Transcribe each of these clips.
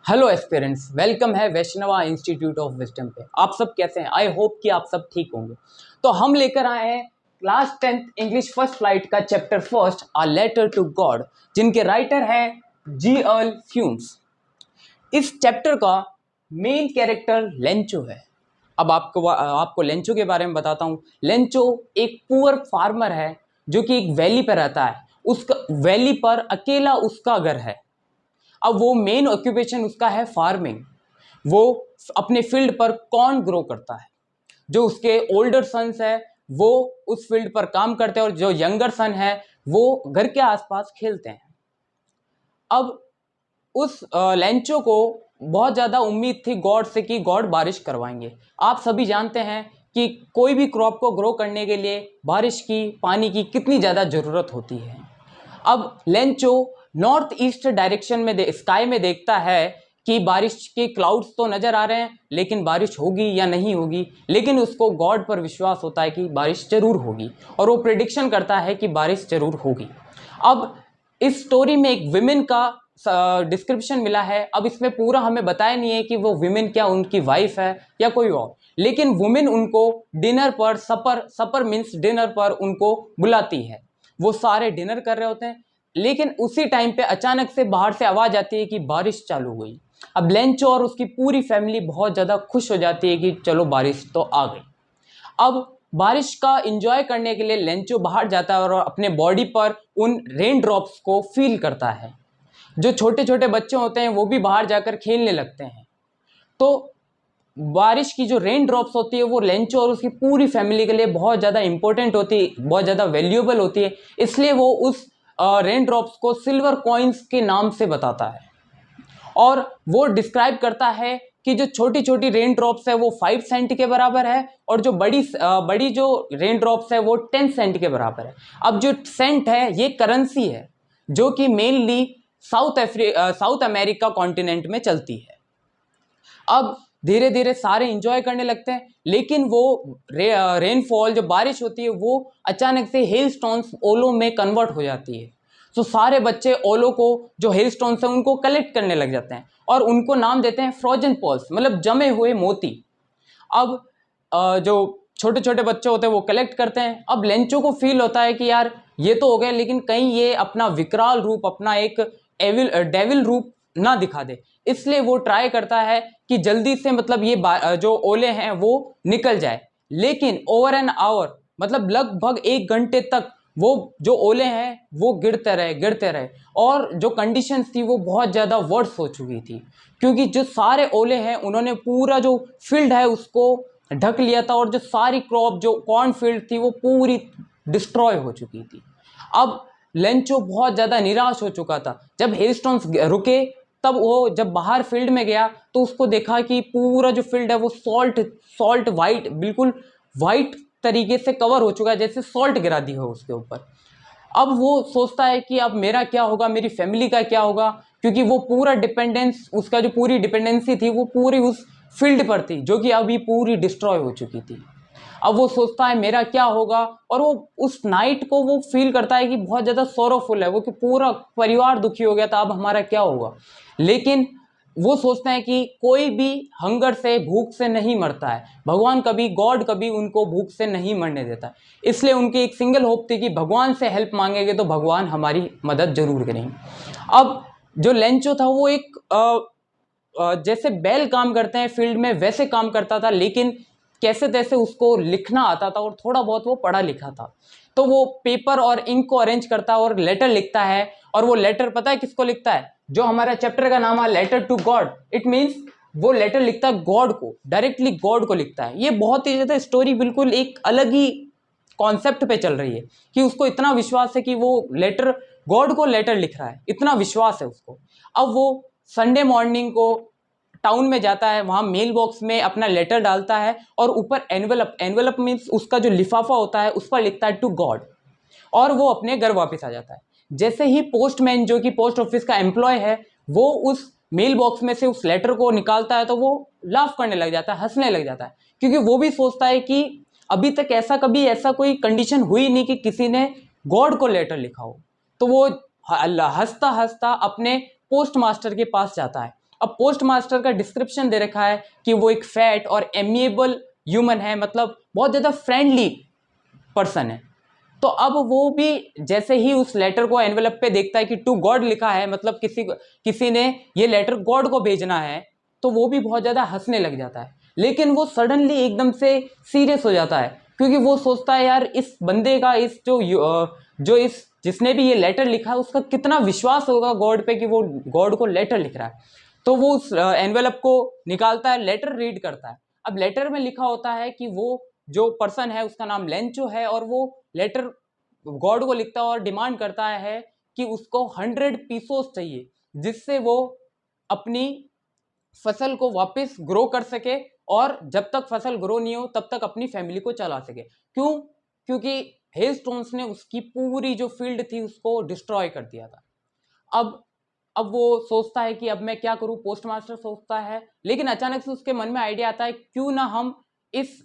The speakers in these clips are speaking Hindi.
हेलो एस्पिरेंट्स, वेलकम है वैष्णवा इंस्टीट्यूट ऑफ विजडम पे। आप सब कैसे हैं? आई होप कि आप सब ठीक होंगे। तो हम लेकर आए हैं class 10th English first flight का chapter first, a letter to God, जिनके राइटर हैं जी.एल. फ्यूम्स। इस चैप्टर का मेन कैरेक्टर लेंचो है। अब आपको लेंचो के बारे में बताता हूँ। लेंचो एक पुअर फार्मर है जो कि एक वैली पर रहता है। उसका वैली पर अकेला उसका घर है। अब वो मेन ऑक्यूपेशन उसका है फार्मिंग। वो अपने फील्ड पर कॉर्न ग्रो करता है। जो उसके ओल्डर सन्स है वो उस फील्ड पर काम करते हैं और जो यंगर सन है वो घर के आसपास खेलते हैं। अब उस लेंचो को बहुत ज़्यादा उम्मीद थी गॉड से कि गॉड बारिश करवाएंगे। आप सभी जानते हैं कि कोई भी क्रॉप को ग्रो करने के लिए बारिश की, पानी की कितनी ज़्यादा ज़रूरत होती है। अब लेंचो नॉर्थ ईस्ट डायरेक्शन में स्काई में देखता है कि बारिश के क्लाउड्स तो नज़र आ रहे हैं, लेकिन बारिश होगी या नहीं होगी। लेकिन उसको गॉड पर विश्वास होता है कि बारिश जरूर होगी और वो प्रिडिक्शन करता है कि बारिश जरूर होगी। अब इस स्टोरी में एक विमेन का डिस्क्रिप्शन मिला है। अब इसमें पूरा हमें बताया नहीं है कि वो विमेन क्या उनकी वाइफ है या कोई और, लेकिन वुमेन उनको डिनर पर, सपर मीन्स डिनर पर उनको बुलाती है। वो सारे डिनर कर रहे होते हैं, लेकिन उसी टाइम पे अचानक से बाहर से आवाज़ आती है कि बारिश चालू हो गई। अब लेंचो और उसकी पूरी फैमिली बहुत ज़्यादा खुश हो जाती है कि चलो बारिश तो आ गई। अब बारिश का एंजॉय करने के लिए लेंचो बाहर जाता है और अपने बॉडी पर उन रेन ड्रॉप्स को फील करता है। जो छोटे छोटे बच्चे होते हैं वो भी बाहर जाकर खेलने लगते हैं। तो बारिश की जो रेन ड्रॉप्स होती है वो लेंचो और उसकी पूरी फैमिली के लिए बहुत ज़्यादा इंपॉर्टेंट होती है, बहुत ज़्यादा वैल्यूएबल होती है। इसलिए वो उस रेन ड्रॉप्स को सिल्वर कॉइन्स के नाम से बताता है और वो डिस्क्राइब करता है कि जो छोटी छोटी रेन ड्रॉप्स है वो 5 सेंट के बराबर है और जो बड़ी जो रेन ड्रॉप्स है वो 10 सेंट के बराबर है। अब जो सेंट है ये करेंसी है जो कि मेनली साउथ अमेरिका कॉन्टिनेंट में चलती है। अब धीरे धीरे सारे इंजॉय करने लगते हैं, लेकिन वो रेनफॉल जो बारिश होती है वो अचानक से हेल स्टोन्स ओलों में कन्वर्ट हो जाती है। तो सारे बच्चे ओलों को, जो हेल स्टोन्स हैं उनको कलेक्ट करने लग जाते हैं और उनको नाम देते हैं फ्रोजन पॉल्स, मतलब जमे हुए मोती। अब जो छोटे छोटे बच्चे होते हैं वो कलेक्ट करते हैं। अब लेंचो को फील होता है कि यार ये तो हो गया, लेकिन कहीं ये अपना विकराल रूप, अपना एक डेविल रूप ना दिखा दे। इसलिए वो ट्राई करता है कि जल्दी से मतलब ये जो ओले हैं वो निकल जाए। लेकिन ओवर एन आवर, मतलब लगभग 1 घंटे तक वो जो ओले हैं वो गिरते रहे और जो कंडीशंस थी वो बहुत ज़्यादा वर्स हो चुकी थी, क्योंकि जो सारे ओले हैं उन्होंने पूरा जो फील्ड है उसको ढक लिया था और जो सारी क्रॉप, जो कॉर्न फील्ड थी वो पूरी डिस्ट्रॉय हो चुकी थी। अब लेंचो बहुत ज़्यादा निराश हो चुका था। जब हेलस्टोन्स रुके तब वो जब बाहर फील्ड में गया तो उसको देखा कि पूरा जो फील्ड है वो सॉल्ट वाइट, बिल्कुल वाइट तरीके से कवर हो चुका है, जैसे सॉल्ट गिरा दी हो उसके ऊपर। अब वो सोचता है कि अब मेरा क्या होगा, मेरी फैमिली का क्या होगा, क्योंकि वो पूरा डिपेंडेंस, उसका जो पूरी डिपेंडेंसी थी वो पूरी उस फील्ड पर थी जो कि अभी पूरी डिस्ट्रॉय हो चुकी थी। अब वो सोचता है मेरा क्या होगा, और वो उस नाइट को वो फील करता है कि बहुत ज़्यादा सोरोफुल है वो, कि पूरा परिवार दुखी हो गया था, अब हमारा क्या होगा। लेकिन वो सोचते हैं कि कोई भी हंगर से, भूख से नहीं मरता है, भगवान कभी, गॉड कभी उनको भूख से नहीं मरने देता। इसलिए उनकी एक सिंगल होप थी कि भगवान से हेल्प मांगेंगे तो भगवान हमारी मदद जरूर करेंगे। अब जो लेंचो था वो एक जैसे बैल काम करते हैं फील्ड में वैसे काम करता था, लेकिन कैसे तैसे उसको लिखना आता था और थोड़ा बहुत वो पढ़ा लिखा था। तो वो पेपर और इंक को अरेंज करता है और लेटर लिखता है। और वो लेटर पता है किसको लिखता है? जो हमारा चैप्टर का नाम है letter to God, it means वो लेटर लिखता है गॉड को, डायरेक्टली गॉड को लिखता है। ये बहुत ही ज़्यादा स्टोरी बिल्कुल एक अलग ही कॉन्सेप्ट पे चल रही है कि उसको इतना विश्वास है कि वो लेटर, गॉड को लेटर लिख रहा है, इतना विश्वास है उसको। अब वो संडे मॉर्निंग को टाउन में जाता है, वहाँ मेल बॉक्स में अपना लेटर डालता है और ऊपर एनवेलप मीन्स उसका जो लिफाफा होता है उस पर लिखता है टू गॉड, और वो अपने घर वापस आ जाता है। जैसे ही पोस्टमैन, जो कि पोस्ट ऑफिस का एम्प्लॉय है, वो उस मेल बॉक्स में से उस लेटर को निकालता है तो वो लाफ करने लग जाता है, हंसने लग जाता है, क्योंकि वो भी सोचता है कि अभी तक कभी ऐसा कोई कंडीशन हुई नहीं कि किसी ने गॉड को लेटर लिखा हो। तो वो हंसता हंसता अपने पोस्ट मास्टर के पास जाता है अब पोस्ट मास्टर का डिस्क्रिप्शन दे रखा है कि वो एक फैट और एमिएबल ह्यूमन है, मतलब बहुत ज़्यादा फ्रेंडली पर्सन है। तो अब वो भी जैसे ही उस लेटर को एनवेलप पे देखता है कि टू गॉड लिखा है, मतलब किसी ने ये लेटर गॉड को भेजना है, तो वो भी बहुत ज़्यादा हंसने लग जाता है। लेकिन वो सडनली एकदम से सीरियस हो जाता है, क्योंकि वो सोचता है यार इस बंदे का, इस जो इस जिसने भी ये लेटर लिखा है उसका कितना विश्वास होगा गॉड पे कि वो गॉड को लेटर लिख रहा है। तो वो उस एनवेलप को निकालता है, लेटर रीड करता है। अब लेटर में लिखा होता है कि वो जो पर्सन है उसका नाम लेंचो है, और वो लेटर गॉड को लिखता है और डिमांड करता है कि उसको 100 पीसोस चाहिए, जिससे वो अपनी फसल को वापस ग्रो कर सके, और जब तक फसल ग्रो नहीं हो तब तक अपनी फैमिली को चला सके। क्यों? क्योंकि हेलस्टोन्स ने उसकी पूरी जो फील्ड थी उसको डिस्ट्रॉय कर दिया था। अब वो सोचता है कि अब मैं क्या करूं, पोस्ट मास्टर सोचता है, लेकिन अचानक से उसके मन में आइडिया आता है क्यों ना हम इस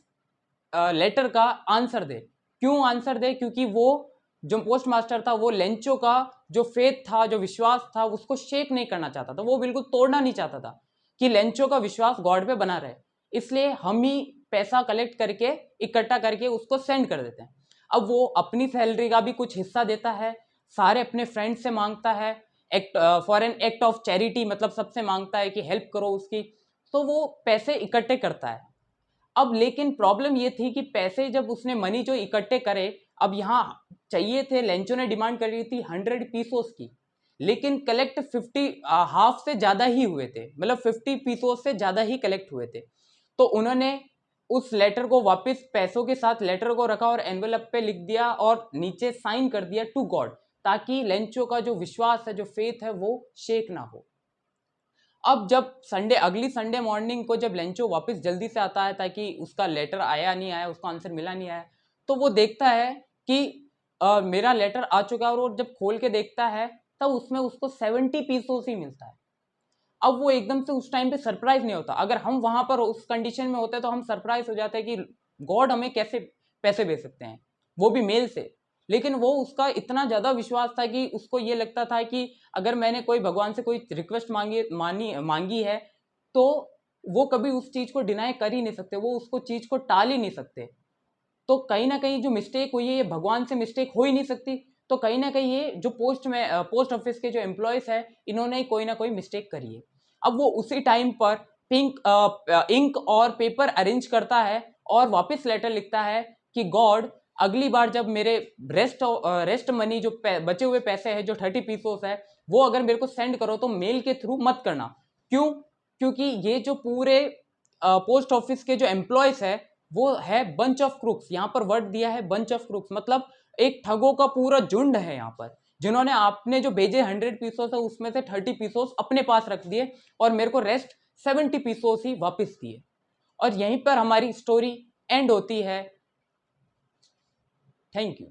लेटर का आंसर दे। क्यों आंसर दे? क्योंकि वो जो पोस्ट मास्टर था वो लेंचो का जो फेथ था, जो विश्वास था, उसको शेक नहीं करना चाहता था, वो बिल्कुल तोड़ना नहीं चाहता था कि लेंचो का विश्वास गॉड पे बना रहे। इसलिए हम ही पैसा कलेक्ट करके, इकट्ठा करके उसको सेंड कर देते हैं। अब वो अपनी सैलरी का भी कुछ हिस्सा देता है, सारे अपने फ्रेंड से मांगता है, act for an act of charity, मतलब सबसे मांगता है कि हेल्प करो उसकी। तो वो पैसे इकट्ठे करता है। अब लेकिन प्रॉब्लम ये थी कि पैसे जब उसने मनी जो इकट्ठे करे, अब यहाँ चाहिए थे, लेंचो ने डिमांड करी थी 100 पीसोस की, लेकिन कलेक्ट 50 हाफ से ज़्यादा ही हुए थे, मतलब 50 पीसोस से ज़्यादा ही कलेक्ट हुए थे। तो उन्होंने उस लेटर को वापस पैसों के साथ लेटर को रखा और एनवेलप पे लिख दिया और नीचे साइन कर दिया टू गॉड, ताकि लेंचो का जो विश्वास है, जो फेथ है, वो शेक ना हो। अब जब अगली संडे मॉर्निंग को जब लेंचो वापस जल्दी से आता है, ताकि उसका लेटर आया नहीं आया, उसको आंसर मिला नहीं आया, तो वो देखता है कि मेरा लेटर आ चुका है, और वो जब खोल के देखता है तब उसमें उसको 70 पीसोस ही मिलता है। अब वो एकदम से उस टाइम पे सरप्राइज नहीं होता। अगर हम वहां पर उस कंडीशन में होते तो हम सरप्राइज हो जाते कि गॉड हमें कैसे पैसे भेज सकते हैं, वो भी मेल से। लेकिन वो उसका इतना ज्यादा विश्वास था कि उसको ये लगता था कि अगर मैंने कोई भगवान से कोई रिक्वेस्ट मांगी है, तो वो कभी उस चीज को डिनाई कर ही नहीं सकते, वो उसको चीज को टाल ही नहीं सकते। तो कहीं ना कहीं जो मिस्टेक हुई है ये भगवान से मिस्टेक हो ही नहीं सकती। तो कहीं ना कहीं ये जो पोस्ट ऑफिस के जो एम्प्लॉयज है, इन्होंने कोई ना कोई मिस्टेक करी है। अब वो उसी टाइम पर इंक और पेपर अरेंज करता है और वापस लेटर लिखता है कि गॉड, अगली बार जब मेरे रेस्ट मनी जो बचे हुए पैसे हैं, जो 30 पीसोस है, वो अगर मेरे को सेंड करो तो मेल के थ्रू मत करना। क्यों? क्योंकि ये जो पूरे पोस्ट ऑफिस के जो एम्प्लॉयज है वो है बंच ऑफ क्रूक्स। यहाँ पर वर्ड दिया है बंच ऑफ क्रूक्स, मतलब एक ठगों का पूरा झुंड है यहाँ पर, जिन्होंने आपने जो भेजे 100 पीसोस है उसमें से 30 पीसोस अपने पास रख दिए और मेरे को रेस्ट 70 पीसोस ही वापस दिए। और यहीं पर हमारी स्टोरी एंड होती है। Thank you.